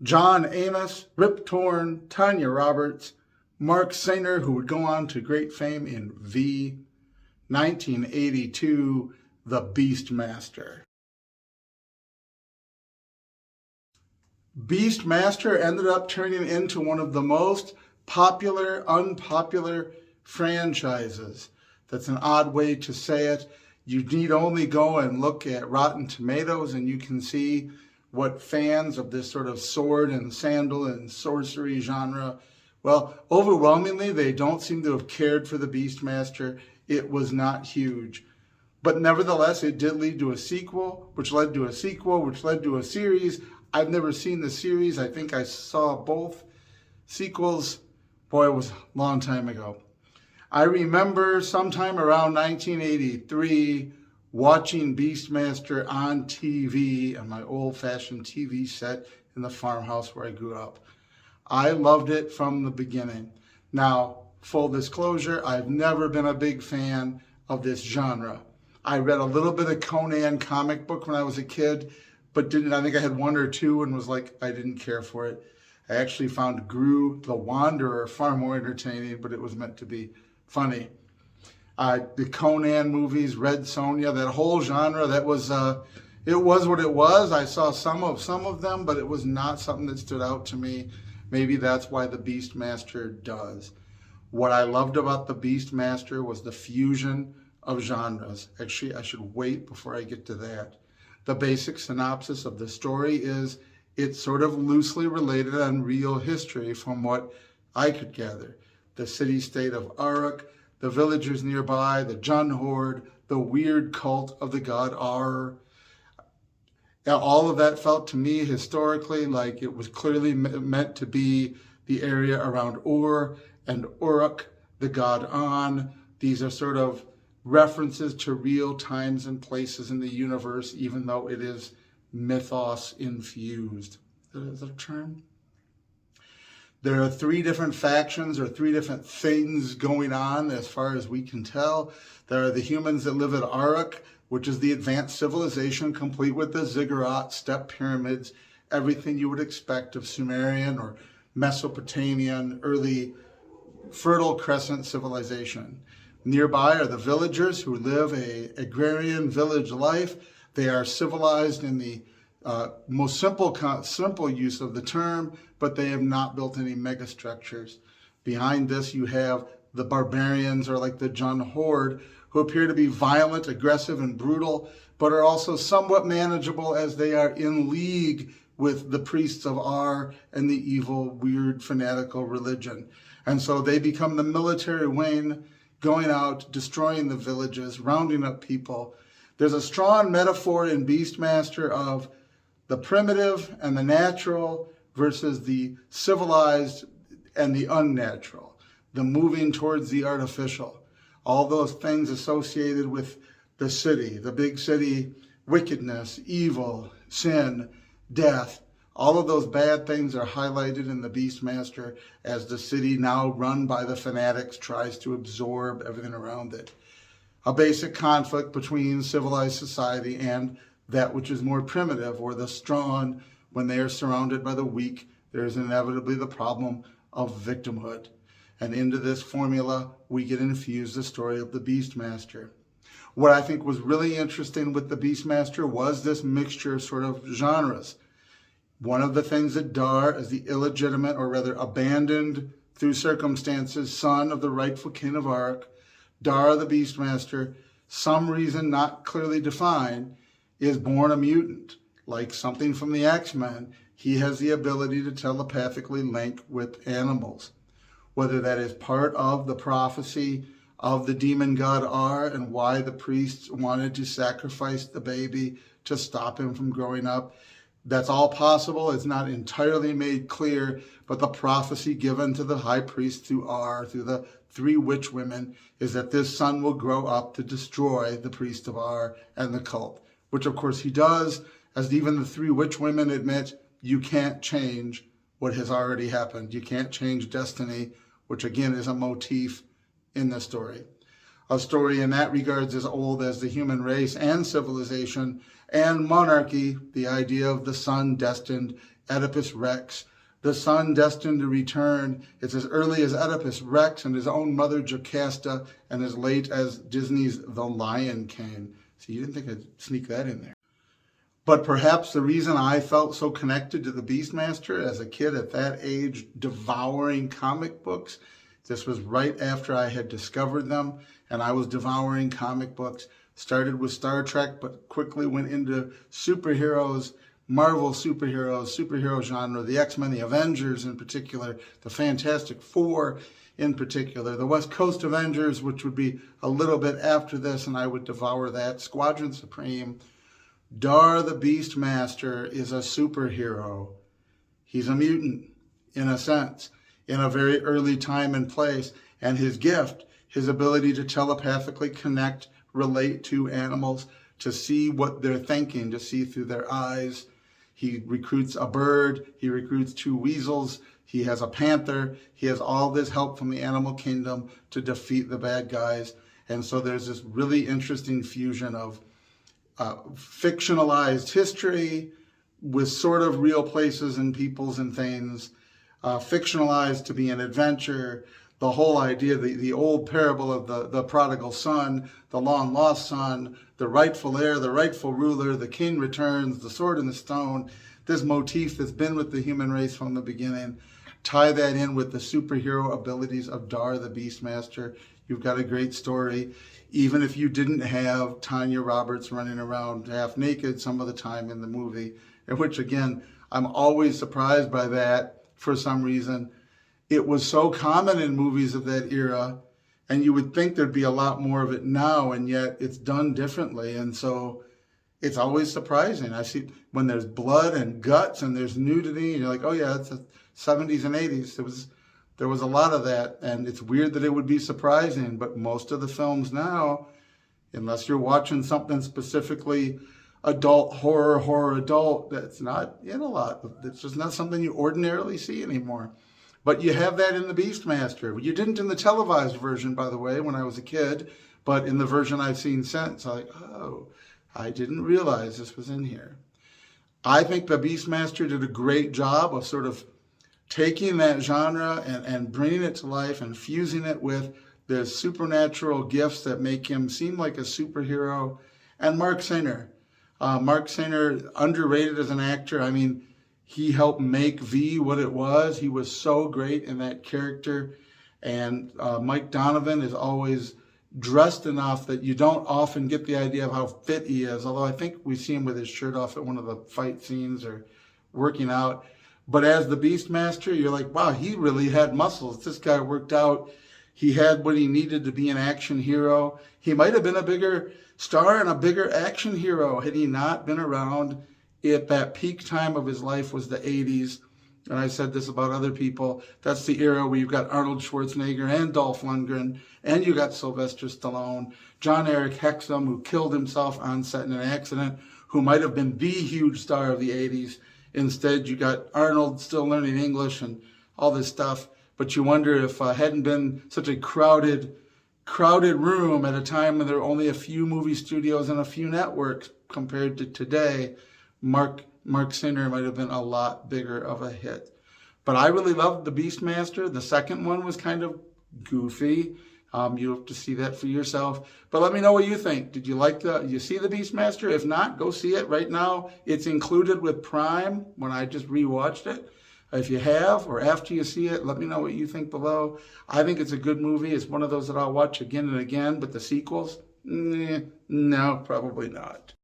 John Amos, Rip Torn, Tanya Roberts, Mark Singer, who would go on to great fame in V, 1982, The Beastmaster. Beastmaster ended up turning into one of the most popular, unpopular franchises. That's an odd way to say it. You need only go and look at Rotten Tomatoes and you can see what fans of this sort of sword and sandal and sorcery genre, well, overwhelmingly, they don't seem to have cared for the Beastmaster. It was not huge. But nevertheless, it did lead to a sequel, which led to a sequel, which led to a series. I've never seen the series. I think I saw both sequels. Boy, it was a long time ago. I remember sometime around 1983 watching Beastmaster on TV on my old-fashioned TV set in the farmhouse where I grew up. I loved it from the beginning. Now, full disclosure, I've never been a big fan of this genre. I read a little bit of Conan comic book when I was a kid, but I think I had one or two and was like, I didn't care for it. I actually found Gru the Wanderer far more entertaining, but it was meant to be funny. The Conan movies, Red Sonja, that whole genre, that was, it was what it was. I saw some of them, but it was not something that stood out to me. Maybe that's why the Beastmaster does. What I loved about the Beastmaster was the fusion of genres. Actually, I should wait before I get to that. The basic synopsis of the story is it's sort of loosely related on real history from what I could gather. The city-state of Uruk, the villagers nearby, the Jun Horde, the weird cult of the god Ar. All of that felt to me historically like it was clearly meant to be the area around Ur and Uruk, the god An. These are sort of references to real times and places in the universe, even though it is mythos infused. Is that a term? There are three different factions or three different things going on as far as we can tell. There are the humans that live at Uruk, which is the advanced civilization complete with the ziggurat, step pyramids, everything you would expect of Sumerian or Mesopotamian, early Fertile Crescent civilization. Nearby are the villagers who live a agrarian village life. They are civilized in the most simple use of the term, but they have not built any megastructures. Behind this, you have the barbarians, or like the Jun Horde, who appear to be violent, aggressive, and brutal, but are also somewhat manageable as they are in league with the priests of Ar and the evil, weird, fanatical religion. And so they become the military wing, going out, destroying the villages, rounding up people. There's a strong metaphor in Beastmaster of the primitive and the natural versus the civilized and the unnatural, the moving towards the artificial. All those things associated with the city, the big city, wickedness, evil, sin, death. All of those bad things are highlighted in the Beastmaster as the city, now run by the fanatics, tries to absorb everything around it. A basic conflict between civilized society and that which is more primitive, or the strong. When they are surrounded by the weak, there is inevitably the problem of victimhood. And into this formula, we get infused the story of the Beastmaster. What I think was really interesting with the Beastmaster was this mixture of sort of genres. One of the things that Dar, as the illegitimate, or rather abandoned through circumstances, son of the rightful king of Uruk, Dar the Beastmaster, some reason not clearly defined, is born a mutant. Like something from the X-Men, he has the ability to telepathically link with animals. Whether that is part of the prophecy of the demon god Ar and why the priests wanted to sacrifice the baby to stop him from growing up, that's all possible. It's not entirely made clear, but the prophecy given to the high priest through Ar, through the three witch women, is that this son will grow up to destroy the priest of Ar and the cult, which of course he does, as even the three witch women admit, you can't change what has already happened. You can't change destiny, which again is a motif in the story. a story in that regards as old as the human race and civilization and monarchy, the idea of the son destined, Oedipus Rex, the son destined to return. It's as early as Oedipus Rex and his own mother Jocasta, and as late as Disney's The Lion King. So you didn't think I'd sneak that in there. But perhaps the reason I felt so connected to the Beastmaster as a kid at that age, devouring comic books, this was right after I had discovered them, and I was devouring comic books. Started with Star Trek, but quickly went into superheroes, Marvel superheroes, superhero genre, the X-Men, the Avengers in particular, the Fantastic Four in particular, the West Coast Avengers, which would be a little bit after this, and I would devour that. Squadron Supreme. Dar the Beastmaster is a superhero. He's a mutant, in a sense, in a very early time and place. And his gift, his ability to telepathically connect, relate to animals, to see what they're thinking, to see through their eyes. He recruits a bird, he recruits 2 weasels, he has a panther, he has all this help from the animal kingdom to defeat the bad guys. And so there's this really interesting fusion of fictionalized history with sort of real places and peoples and things, fictionalized to be an adventure. The whole idea, the old parable of the prodigal son, the long lost son, the rightful heir, the rightful ruler, the king returns, the sword and the stone, this motif that's been with the human race from the beginning. Tie that in with the superhero abilities of Dar the Beastmaster. You've got a great story. Even if you didn't have Tanya Roberts running around half naked some of the time in the movie, in which, again, I'm always surprised by that for some reason. It was so common in movies of that era, and you would think there'd be a lot more of it now, and yet it's done differently. And so it's always surprising. I see when there's blood and guts and there's nudity, and you're like, oh yeah, it's the 70s and 80s. There was a lot of that, and it's weird that it would be surprising, but most of the films now, unless you're watching something specifically adult horror adult, that's not in a lot. It's just not something you ordinarily see anymore. But you have that in the Beastmaster. You didn't in the televised version, by the way, when I was a kid, but in the version I've seen since, I'm like, oh, I didn't realize this was in here. I think the Beastmaster did a great job of sort of taking that genre and bringing it to life and fusing it with the supernatural gifts that make him seem like a superhero. And Mark Singer. Mark Singer, underrated as an actor. I mean, he helped make V what it was. He was so great in that character. And Mike Donovan is always dressed enough that you don't often get the idea of how fit he is. Although I think we see him with his shirt off at one of the fight scenes or working out. But as the Beastmaster, you're like, wow, he really had muscles. This guy worked out. He had what he needed to be an action hero. He might have been a bigger star and a bigger action hero had he not been around at that peak time of his life was the 80s. And I said this about other people. That's the era where you've got Arnold Schwarzenegger and Dolph Lundgren, and you got Sylvester Stallone, John Eric Hexum, who killed himself on set in an accident, who might have been the huge star of the 80s. Instead, you got Arnold still learning English and all this stuff. But you wonder if hadn't been such a crowded room at a time when there were only a few movie studios and a few networks compared to today, Mark Singer might have been a lot bigger of a hit. But I really loved The Beastmaster. The second one was kind of goofy. You have to see that for yourself. But let me know what you think. Did you you see The Beastmaster? If not, go see it right now. It's included with Prime when I just rewatched it. If you have, or after you see it, let me know what you think below. I think it's a good movie. It's one of those that I'll watch again and again, but the sequels? No, probably not.